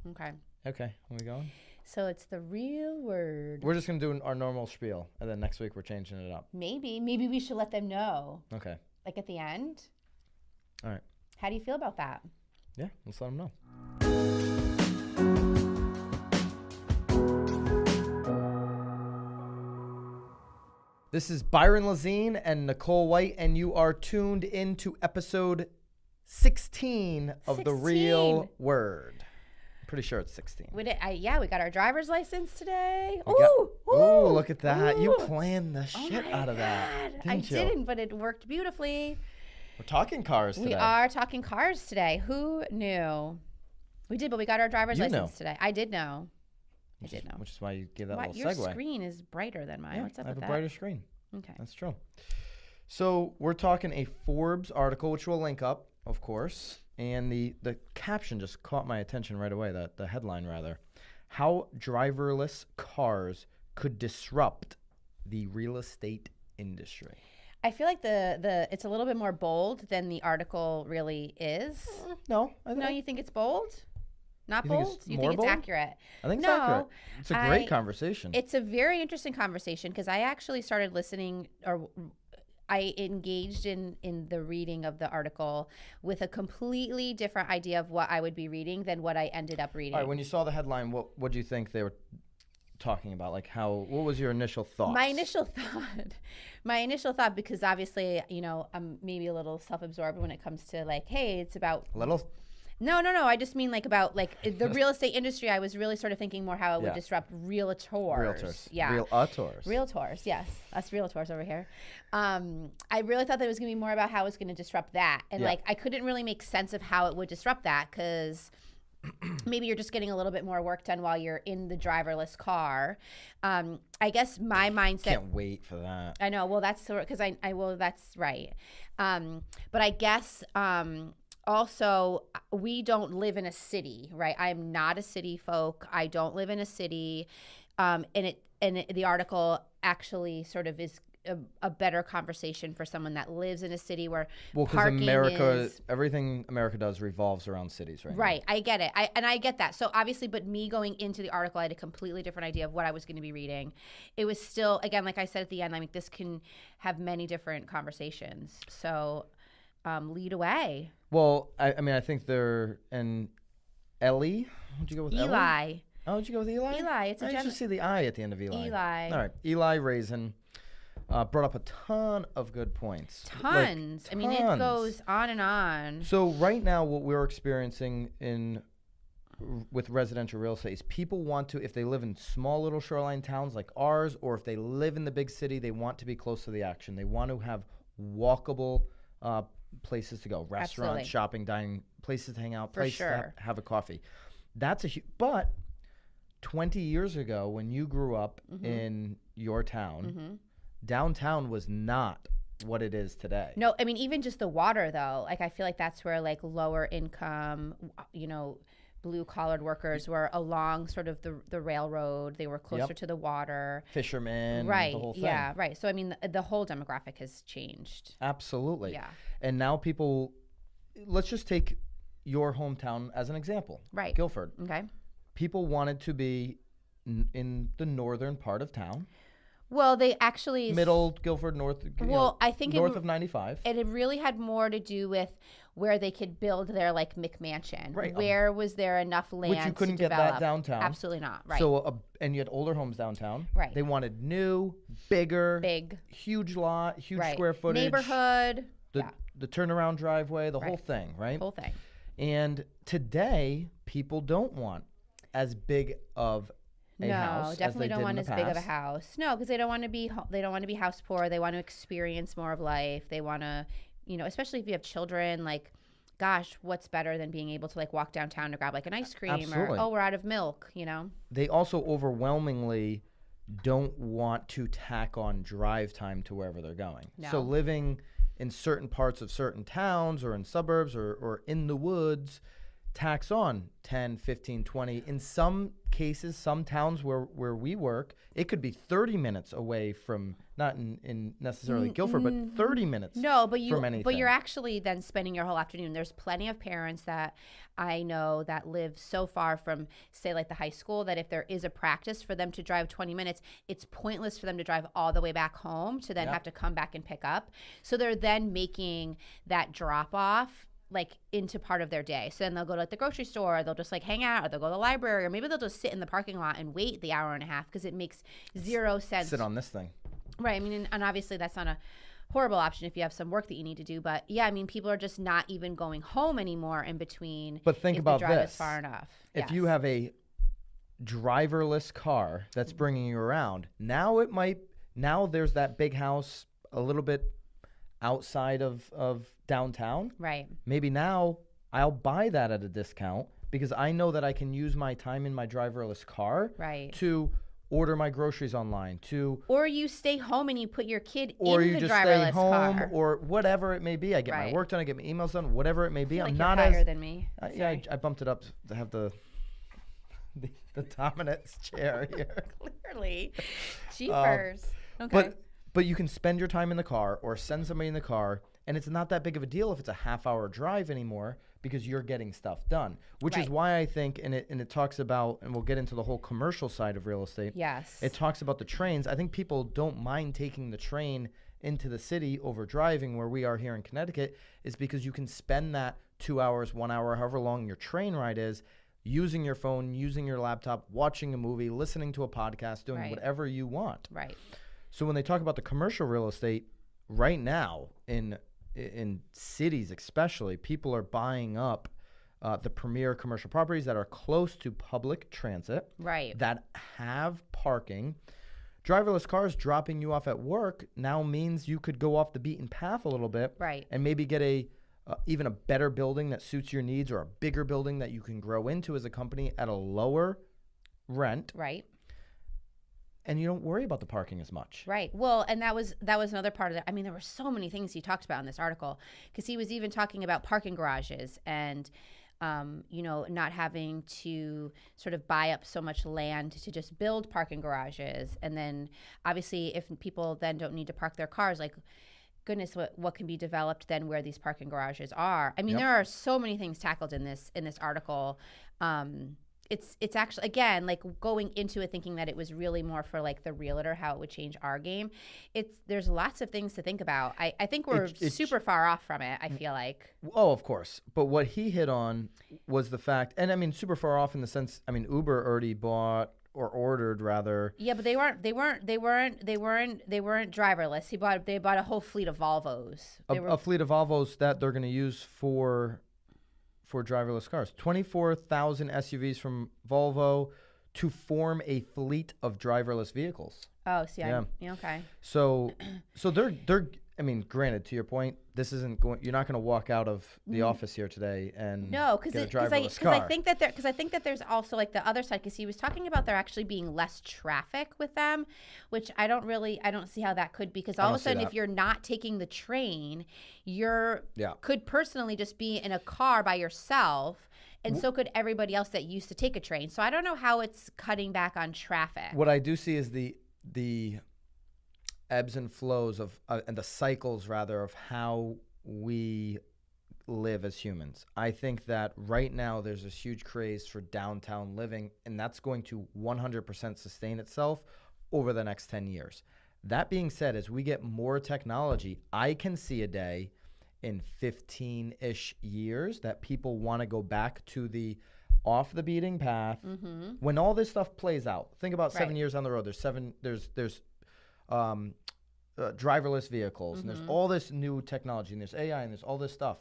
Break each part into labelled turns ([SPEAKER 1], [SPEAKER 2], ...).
[SPEAKER 1] Okay.
[SPEAKER 2] Okay, are we going?
[SPEAKER 1] So it's the real word.
[SPEAKER 2] We're just going to do our normal spiel, and then next week we're changing it up.
[SPEAKER 1] Maybe we should let them know.
[SPEAKER 2] Okay.
[SPEAKER 1] Like at the end.
[SPEAKER 2] All right.
[SPEAKER 1] How do you feel about that?
[SPEAKER 2] Yeah, let's let them know. This is Byron Lazine and Nicole White, and you are tuned into episode 16 of The Real Word. I'm pretty sure it's 16.
[SPEAKER 1] We got our driver's license today.
[SPEAKER 2] Ooh, look at that. You planned the shit out of that.
[SPEAKER 1] I didn't, but it worked beautifully.
[SPEAKER 2] We're talking cars today.
[SPEAKER 1] We are talking cars today. Who knew? We did, but we got our driver's license today. I did know. Which is why you gave that little your
[SPEAKER 2] segue.
[SPEAKER 1] Your screen is brighter than mine.
[SPEAKER 2] Yeah,
[SPEAKER 1] What's up with that?
[SPEAKER 2] I have a brighter screen.
[SPEAKER 1] Okay.
[SPEAKER 2] That's true. So we're talking a Forbes article, which we'll link up, of course. And the caption just caught my attention right away, the headline rather. How driverless cars could disrupt the real estate industry.
[SPEAKER 1] I feel like the it's a little bit more bold than the article really is.
[SPEAKER 2] No.
[SPEAKER 1] You think it's bold? Not bold? You
[SPEAKER 2] think
[SPEAKER 1] it's accurate?
[SPEAKER 2] I think it's accurate. It's a great conversation.
[SPEAKER 1] It's a very interesting conversation because I actually started listening, or I engaged in the reading of the article with a completely different idea of what I would be reading than what I ended up reading.
[SPEAKER 2] All right, when you saw the headline, what do you think they were talking about? Like what was your initial thought?
[SPEAKER 1] My initial thought, because obviously, I'm maybe a little self-absorbed when it comes to like, hey, it's about
[SPEAKER 2] little.
[SPEAKER 1] No. I just mean like about like the real estate industry. I was really sort of thinking more how it would disrupt realtors. Yeah. Realtors. Yes. Us realtors over here. I really thought that it was going to be more about how it's going to disrupt that. And like, I couldn't really make sense of how it would disrupt that because maybe you're just getting a little bit more work done while you're in the driverless car. I guess my mindset.
[SPEAKER 2] Can't wait for that.
[SPEAKER 1] I know. Well, that's because that's right. But I guess, also, we don't live in a city, right? I'm not a city folk. I don't live in a city. The article actually sort of is a better conversation for someone that lives in a city where parking
[SPEAKER 2] everything America does revolves around cities, right?
[SPEAKER 1] Right. I get it. I get that. So obviously, but me going into the article, I had a completely different idea of what I was going to be reading. It was still, again, like I said at the end, I mean, this can have many different conversations. So lead away.
[SPEAKER 2] Well, I think they're and Ellie. Would you go with
[SPEAKER 1] Eli?
[SPEAKER 2] Ellie? Oh, did you go with Eli?
[SPEAKER 1] Eli. It's
[SPEAKER 2] I just see the I at the end of Eli.
[SPEAKER 1] Eli.
[SPEAKER 2] All right. Eli Raisin brought up a ton of good points.
[SPEAKER 1] Tons. I mean, it goes on and on.
[SPEAKER 2] So right now, what we're experiencing with residential real estate is people want to, if they live in small little shoreline towns like ours, or if they live in the big city, they want to be close to the action. They want to have walkable places to go, restaurants,
[SPEAKER 1] Absolutely.
[SPEAKER 2] shopping, dining, places to hang out,
[SPEAKER 1] For
[SPEAKER 2] places
[SPEAKER 1] sure.
[SPEAKER 2] to have a coffee. That's but 20 years ago when you grew up in your town, downtown was not what it is today.
[SPEAKER 1] No, I mean, even just the water though, like I feel like that's where like lower income, blue collared workers were along sort of the railroad. They were closer to the water.
[SPEAKER 2] Fishermen,
[SPEAKER 1] right?
[SPEAKER 2] The whole thing.
[SPEAKER 1] Yeah, right. So I mean, the whole demographic has changed.
[SPEAKER 2] Absolutely.
[SPEAKER 1] Yeah.
[SPEAKER 2] And now people, let's just take your hometown as an example.
[SPEAKER 1] Right.
[SPEAKER 2] Guilford.
[SPEAKER 1] Okay.
[SPEAKER 2] People wanted to be in the northern part of town.
[SPEAKER 1] Well, they actually
[SPEAKER 2] middle Guilford, north.
[SPEAKER 1] Well, I think
[SPEAKER 2] north of 95.
[SPEAKER 1] It really had more to do with where they could build their like McMansion.
[SPEAKER 2] Right.
[SPEAKER 1] Where was there enough land
[SPEAKER 2] which you couldn't
[SPEAKER 1] to
[SPEAKER 2] get
[SPEAKER 1] develop?
[SPEAKER 2] that downtown.
[SPEAKER 1] Absolutely not. Right.
[SPEAKER 2] So and you had older homes downtown.
[SPEAKER 1] Right.
[SPEAKER 2] They wanted new, big, huge lot, huge square footage,
[SPEAKER 1] neighborhood.
[SPEAKER 2] The turnaround driveway, the whole thing, right?
[SPEAKER 1] Whole thing.
[SPEAKER 2] And today, people don't want as big of a house.
[SPEAKER 1] No, definitely don't want as big of a
[SPEAKER 2] past.
[SPEAKER 1] house. No, because they don't want to be house poor. They want to experience more of life. They want to, especially if you have children, like, gosh, what's better than being able to like walk downtown to grab like an ice cream
[SPEAKER 2] Absolutely.
[SPEAKER 1] or we're out of milk,
[SPEAKER 2] They also overwhelmingly don't want to tack on drive time to wherever they're going.
[SPEAKER 1] No.
[SPEAKER 2] So living in certain parts of certain towns or in suburbs or in the woods, tax on 10, 15, 20. In some cases, some towns where we work, it could be 30 minutes away from, not in necessarily Guilford, but 30 minutes.
[SPEAKER 1] No, but
[SPEAKER 2] anything.
[SPEAKER 1] But you're actually then spending your whole afternoon. There's plenty of parents that I know that live so far from, say, like the high school, that if there is a practice for them to drive 20 minutes, it's pointless for them to drive all the way back home to then have to come back and pick up. So they're then making that drop off like into part of their day. So then they'll go to like the grocery store, or they'll just like hang out, or they'll go to the library, or maybe they'll just sit in the parking lot and wait the hour and a half because it makes zero sense.
[SPEAKER 2] Sit on this thing.
[SPEAKER 1] Right. I mean, and obviously that's not a horrible option if you have some work that you need to do. But yeah, I mean, people are just not even going home anymore in between.
[SPEAKER 2] But think about
[SPEAKER 1] the drive
[SPEAKER 2] this.
[SPEAKER 1] Is far enough.
[SPEAKER 2] If you have a driverless car that's bringing you around, now there's that big house a little bit outside of downtown.
[SPEAKER 1] Right.
[SPEAKER 2] Maybe now I'll buy that at a discount because I know that I can use my time in my driverless car to order my groceries online,
[SPEAKER 1] or you stay home and you put your kid
[SPEAKER 2] or
[SPEAKER 1] in
[SPEAKER 2] you
[SPEAKER 1] the
[SPEAKER 2] just
[SPEAKER 1] driverless
[SPEAKER 2] stay home
[SPEAKER 1] car.
[SPEAKER 2] or whatever it may be. I get my work done, I get my emails done, whatever it may be.
[SPEAKER 1] I feel
[SPEAKER 2] I'm
[SPEAKER 1] like
[SPEAKER 2] not
[SPEAKER 1] you're higher
[SPEAKER 2] as
[SPEAKER 1] than me.
[SPEAKER 2] I bumped it up to have the dominance chair here.
[SPEAKER 1] Clearly. Cheapers. Okay.
[SPEAKER 2] But you can spend your time in the car or send somebody in the car, and it's not that big of a deal if it's a half-hour drive anymore because you're getting stuff done, which is why I think, and it talks about, and we'll get into the whole commercial side of real estate.
[SPEAKER 1] Yes.
[SPEAKER 2] It talks about the trains. I think people don't mind taking the train into the city over driving where we are here in Connecticut is because you can spend that 2 hours, 1 hour, however long your train ride is, using your phone, using your laptop, watching a movie, listening to a podcast, doing whatever you want.
[SPEAKER 1] Right.
[SPEAKER 2] So when they talk about the commercial real estate, right now in cities especially, people are buying up the premier commercial properties that are close to public transit, that have parking. Driverless cars dropping you off at work now means you could go off the beaten path a little bit, and maybe get even a better building that suits your needs, or a bigger building that you can grow into as a company at a lower rent.
[SPEAKER 1] Right.
[SPEAKER 2] And you don't worry about the parking as much.
[SPEAKER 1] Right. Well, and that was another part of it. I mean, there were so many things he talked about in this article, because he was even talking about parking garages and, not having to sort of buy up so much land to just build parking garages. And then obviously if people then don't need to park their cars, like, goodness, what can be developed then where these parking garages are? I mean, there are so many things tackled in this article. It's actually, again, like going into it thinking that it was really more for like the realtor, how it would change our game. There's lots of things to think about. I think we're super far off from it, I feel like.
[SPEAKER 2] Oh, of course. But what he hit on was the fact, and I mean, super far off in the sense, I mean, Uber already bought or ordered rather.
[SPEAKER 1] Yeah, but they weren't driverless. They bought a whole fleet of Volvos.
[SPEAKER 2] A fleet of Volvos that they're going to use for driverless cars. 24,000 SUVs from Volvo to form a fleet of driverless vehicles.
[SPEAKER 1] Oh, see, okay.
[SPEAKER 2] So they're I mean, granted, to your point, this isn't going. You're not going to walk out of the office here today and get a driverless car.
[SPEAKER 1] I think that there's also like the other side, because he was talking about there actually being less traffic with them, which I don't see how that could be, because all of a sudden if you're not taking the train, could personally just be in a car by yourself. And so could everybody else that used to take a train. So I don't know how it's cutting back on traffic.
[SPEAKER 2] What I do see is the ebbs and flows of and the cycles rather of how we live as humans. I think that right now there's this huge craze for downtown living, and that's going to 100% sustain itself over the next 10 years. That being said, as we get more technology, I can see a day in 15-ish years that people want to go back to the off the beating path. When all this stuff plays out, think about 7 years down the road. There's driverless vehicles, and there's all this new technology, and there's AI, and there's all this stuff.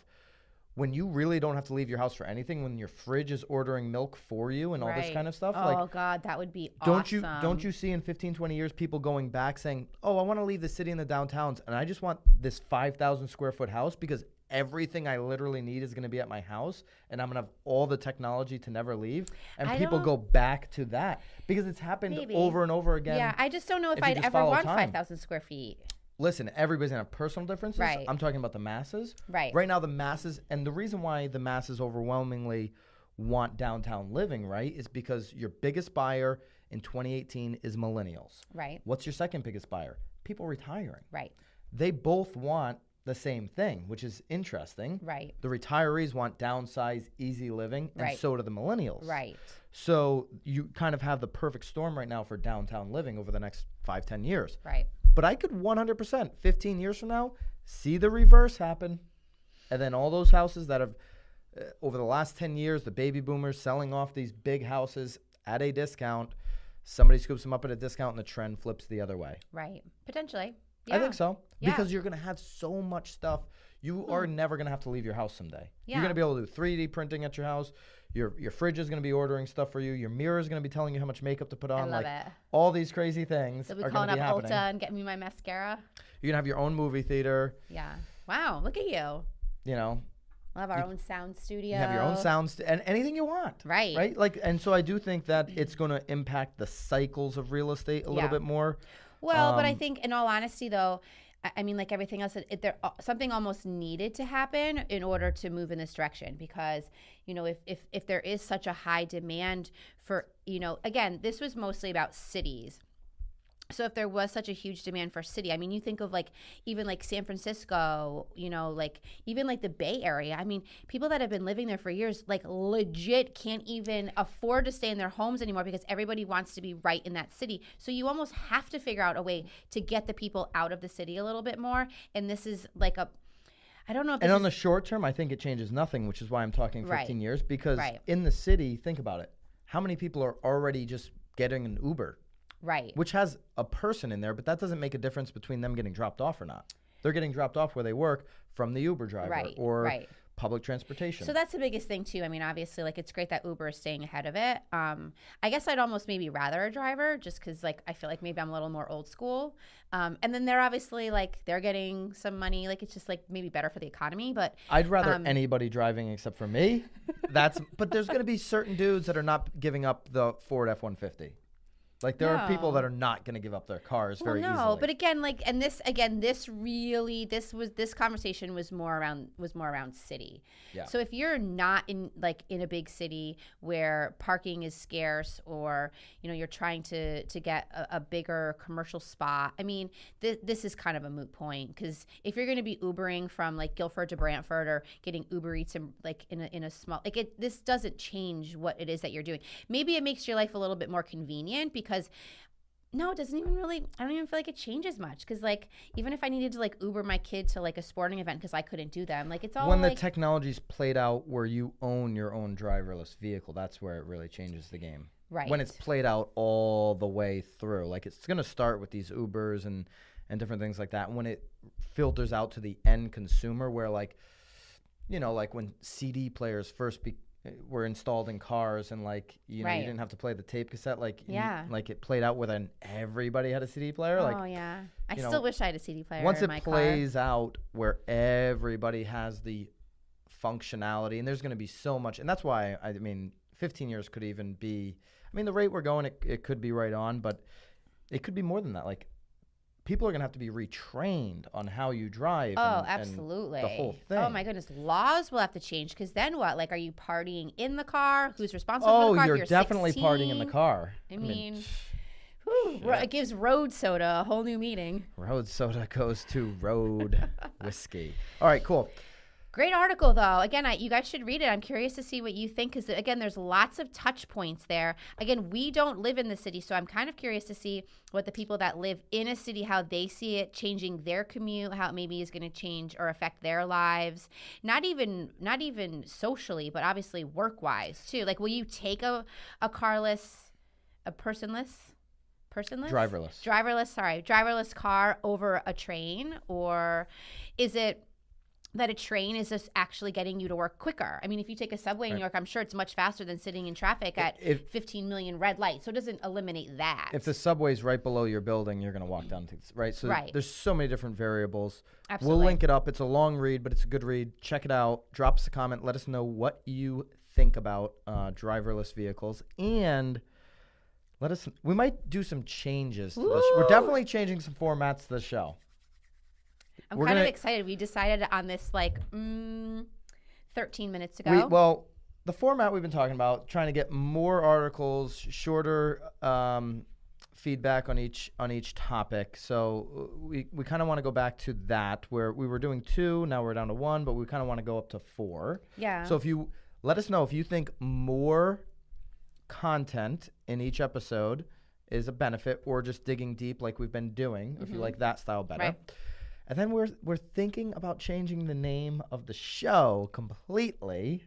[SPEAKER 2] When you really don't have to leave your house for anything, when your fridge is ordering milk for you and all this kind of stuff.
[SPEAKER 1] Oh, God, that would be awesome.
[SPEAKER 2] Don't you see in 15, 20 years people going back saying, oh, I want to leave the city and the downtowns, and I just want this 5,000 square foot house because everything I literally need is going to be at my house, and I'm going to have all the technology to never leave. And people go back to that because it's happened over and over again.
[SPEAKER 1] Yeah, I just don't know if I'd ever want 5,000 square feet.
[SPEAKER 2] Listen, everybody's going to have personal differences.
[SPEAKER 1] Right.
[SPEAKER 2] I'm talking about the masses.
[SPEAKER 1] Right.
[SPEAKER 2] Right now, the masses, and the reason why the masses overwhelmingly want downtown living, right, is because your biggest buyer in 2018 is millennials.
[SPEAKER 1] Right.
[SPEAKER 2] What's your second biggest buyer? People retiring.
[SPEAKER 1] Right.
[SPEAKER 2] They both want the same thing, which is interesting.
[SPEAKER 1] Right.
[SPEAKER 2] The retirees want downsize, easy living, and so do the millennials.
[SPEAKER 1] Right.
[SPEAKER 2] So you kind of have the perfect storm right now for downtown living over the next 5-10 years.
[SPEAKER 1] Right.
[SPEAKER 2] But I could 100%, 15 years from now, see the reverse happen. And then all those houses that have, over the last 10 years, the baby boomers selling off these big houses at a discount, somebody scoops them up at a discount and the trend flips the other way.
[SPEAKER 1] Right. Potentially. Yeah.
[SPEAKER 2] I think so.
[SPEAKER 1] Yeah.
[SPEAKER 2] Because you're going to have so much stuff. You are never going to have to leave your house someday.
[SPEAKER 1] Yeah.
[SPEAKER 2] You're going to be able to do 3D printing at your house. Your fridge is going to be ordering stuff for you. Your mirror is going to be telling you how much makeup to put on.
[SPEAKER 1] I love it.
[SPEAKER 2] All these crazy things
[SPEAKER 1] They'll be
[SPEAKER 2] are going
[SPEAKER 1] calling
[SPEAKER 2] to be
[SPEAKER 1] up
[SPEAKER 2] happening.
[SPEAKER 1] Ulta and getting me my mascara.
[SPEAKER 2] You're going to have your own movie theater.
[SPEAKER 1] Yeah. Wow. Look at you.
[SPEAKER 2] You know.
[SPEAKER 1] We'll have our own sound studio.
[SPEAKER 2] You have your own and anything you want.
[SPEAKER 1] Right.
[SPEAKER 2] Right? Like, and so I do think that it's going to impact the cycles of real estate a little bit more.
[SPEAKER 1] Well, but I think in all honesty, though, I mean, like everything else, something almost needed to happen in order to move in this direction because, you know, if there is such a high demand for, you know, again, this was mostly about cities. So if there was such a huge demand for city, I mean, you think of like even like San Francisco, you know, like even like the Bay Area. I mean, people that have been living there for years, like legit can't even afford to stay in their homes anymore because everybody wants to be right in that city. So you almost have to figure out a way to get the people out of the city a little bit more. And this is like I don't know if
[SPEAKER 2] and on the short term, I think it changes nothing, which is why I'm talking 15 years because in the city, think about it. How many people are already just getting an Uber?
[SPEAKER 1] Right.
[SPEAKER 2] Which has a person in there, but that doesn't make a difference between them getting dropped off or not. They're getting dropped off where they work from the Uber driver or public transportation.
[SPEAKER 1] So that's the biggest thing too. I mean, obviously, like it's great that Uber is staying ahead of it. I guess I'd almost maybe rather a driver just because like I feel like maybe I'm a little more old school. And then they're obviously like they're getting some money. Like it's just like maybe better for the economy. But
[SPEAKER 2] I'd rather anybody driving except for me. But there's going to be certain dudes that are not giving up the Ford F-150. Like there are people that are not going to give up their cars very easily.
[SPEAKER 1] No, but again, like, and this conversation was more around city. Yeah. So if you're not in a big city where parking is scarce, or you know you're trying to get a bigger commercial spot, I mean, this is kind of a moot point because if you're going to be Ubering from like Guilford to Brantford or getting Uber Eats in a small this doesn't change what it is that you're doing. Maybe it makes your life a little bit more convenient because no, it doesn't even really, I don't even feel like it changes much because like even if I needed to like Uber my kid to like a sporting event because I couldn't do them, like it's all
[SPEAKER 2] when the technology's played out where you own your own driverless vehicle, that's where it really changes the game.
[SPEAKER 1] Right.
[SPEAKER 2] When it's played out all the way through, like it's going to start with these Ubers and different things like that. And when it filters out to the end consumer where like, you know, like when CD players first were installed in cars and like you know you didn't have to play the tape cassette like like it played out where then everybody had a CD player.
[SPEAKER 1] I still wish I had a CD player
[SPEAKER 2] once
[SPEAKER 1] in my
[SPEAKER 2] it plays out where everybody has the functionality, and there's going to be so much, and that's why I mean 15 years could even be, I mean the rate we're going it could be right on, but it could be more than that. Like people are going to have to be retrained on how you drive.
[SPEAKER 1] Oh, absolutely.
[SPEAKER 2] And the whole thing.
[SPEAKER 1] Oh, my goodness. Laws will have to change because then what? Like, are you partying in the car? Who's responsible for the car?
[SPEAKER 2] Oh, you're definitely
[SPEAKER 1] 16?
[SPEAKER 2] partying in the car.
[SPEAKER 1] I mean it gives road soda a whole new meaning.
[SPEAKER 2] Road soda goes to road whiskey. All right, cool.
[SPEAKER 1] Great article, though. Again, you guys should read it. I'm curious to see what you think because, again, there's lots of touch points there. Again, we don't live in the city, so I'm kind of curious to see what the people that live in a city, how they see it changing their commute, how it maybe is going to change or affect their lives. Not even socially, but obviously work-wise, too. Like, will you take a driverless car over a train, or is it that a train is just actually getting you to work quicker? I mean, if you take a subway in New York, I'm sure it's much faster than sitting in traffic at 15 million red lights. So it doesn't eliminate that.
[SPEAKER 2] If the subway's right below your building, you're going to walk down to right. So there's so many different variables.
[SPEAKER 1] Absolutely.
[SPEAKER 2] We'll link it up. It's a long read, but it's a good read. Check it out. Drop us a comment. Let us know what you think about driverless vehicles, and we might do some changes to this. We're definitely changing some formats to the show.
[SPEAKER 1] I'm kind of excited. We decided on this like 13 minutes ago.
[SPEAKER 2] the format we've been talking about, trying to get more articles, shorter feedback on each topic. So we kind of want to go back to that, where we were doing 2, now we're down to 1, but we kind of want to go up to 4.
[SPEAKER 1] Yeah.
[SPEAKER 2] So if you let us know if you think more content in each episode is a benefit, or just digging deep like we've been doing, if you like that style better.
[SPEAKER 1] Right.
[SPEAKER 2] And then we're thinking about changing the name of the show completely.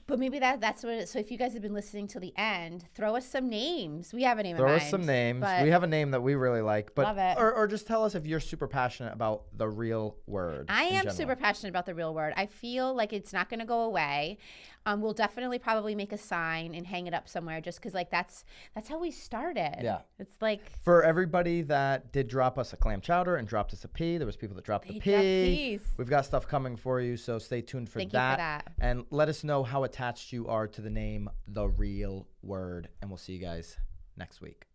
[SPEAKER 1] But maybe that's what so if you guys have been listening to the end, throw us some names. We have a name
[SPEAKER 2] in mind.
[SPEAKER 1] Throw
[SPEAKER 2] us some names. We have a name that we really like. But
[SPEAKER 1] love it.
[SPEAKER 2] Or just tell us if you're super passionate about the real word.
[SPEAKER 1] I am super passionate about the real word. I feel like it's not going to go away. We'll definitely probably make a sign and hang it up somewhere, just because like that's how we started.
[SPEAKER 2] Yeah.
[SPEAKER 1] It's like,
[SPEAKER 2] for everybody that did drop us a clam chowder and dropped us a P, there was people that dropped the P. We've got stuff coming for you, so stay tuned for
[SPEAKER 1] Thank you for that.
[SPEAKER 2] And let us know how attached you are to the name The Real Word, and we'll see you guys next week.